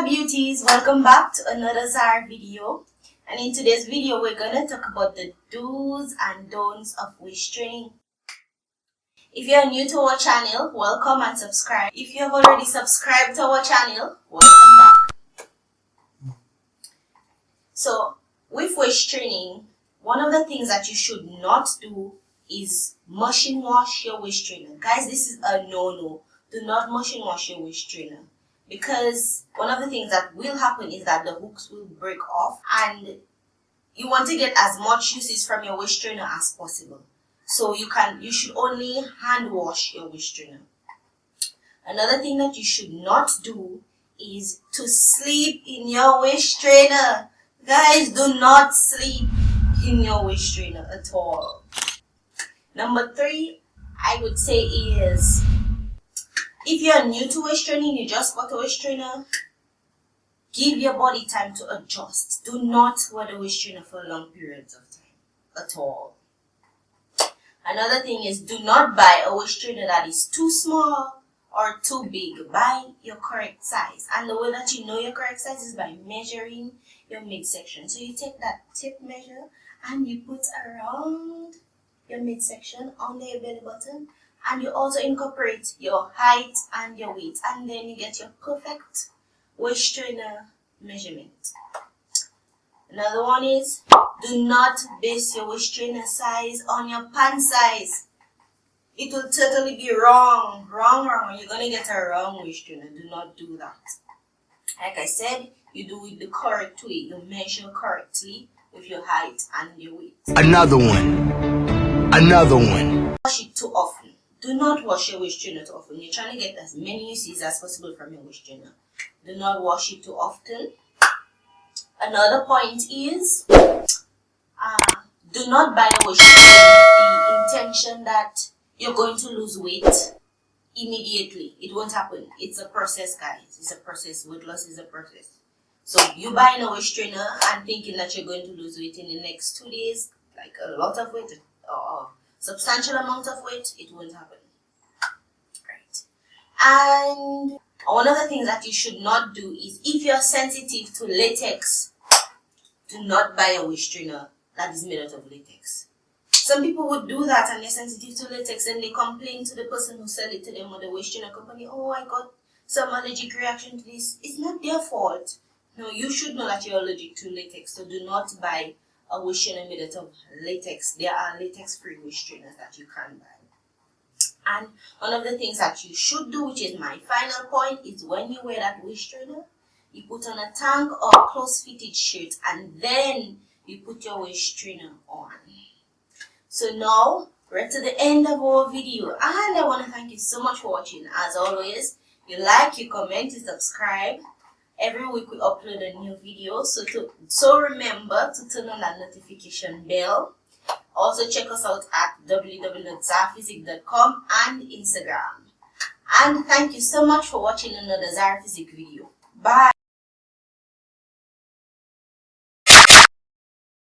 my beauties, welcome back to another Tzar video. And in today's video we're going to talk about the do's and don'ts of waist training. If you're new to our channel, welcome and subscribe. If you have already subscribed to our channel, welcome back. So with waist training, one of the things that you should not do is machine wash your waist trainer. Guys, this is a no-no. Do not machine wash your waist trainer, because one of the things that will happen is that the hooks will break off, and you want to get as much usage from your waist trainer as possible. So you should only hand wash your waist trainer. Another thing that you should not do is to sleep in your waist trainer. Guys, do not sleep in your waist trainer at all. Number 3, I would say, is if you're new to waist training, you just bought a waist trainer, give your body time to adjust. Do not wear the waist trainer for long periods of time at all. Another thing is, do not buy a waist trainer that is too small or too big. Buy your correct size. And the way that you know your correct size is by measuring your midsection. So you take that tape measure and you put around your midsection under your belly button. And you also incorporate your height and your weight, and then you get your perfect waist trainer measurement. Another one is, do not base your waist trainer size on your pant size. It will totally be wrong. You're going to get a wrong waist trainer. Do not do that. Like I said, you do it the correct way. You measure correctly with your height and your weight. Another one. Wash it too often. Do not wash your waist trainer too often. You're trying to get as many uses as possible from your waist trainer. Do not wash it too often. Another point is, do not buy a waist trainer with the intention that you're going to lose weight immediately. It won't happen. It's a process, guys. It's a process. Weight loss is a process. So you buying a waist trainer and thinking that you're going to lose weight in the next 2 days, like a lot of weight, or substantial amount of weight, it won't happen. Right. And one of the things that you should not do is, if you're sensitive to latex, do not buy a waist trainer that is made out of latex. Some people would do that, and they're sensitive to latex, and they complain to the person who sell it to them, or the waist trainer company, oh, I got some allergic reaction to this. It's not their fault. No, you should know that you're allergic to latex, so do not buy a waist trainer made out of latex. There are latex-free waist trainers that you can buy. And one of the things that you should do, which is my final point, is when you wear that waist trainer, you put on a tank or close-fitted shirt, and then you put your waist trainer on. So now we're to the end of our video, and I want to thank you so much for watching. As always, you like, you comment, you subscribe. Every week we upload a new video, so remember to turn on that notification bell. Also check us out at www.tzarphysique.com and Instagram. And thank you so much for watching another Tzar Physique video. Bye.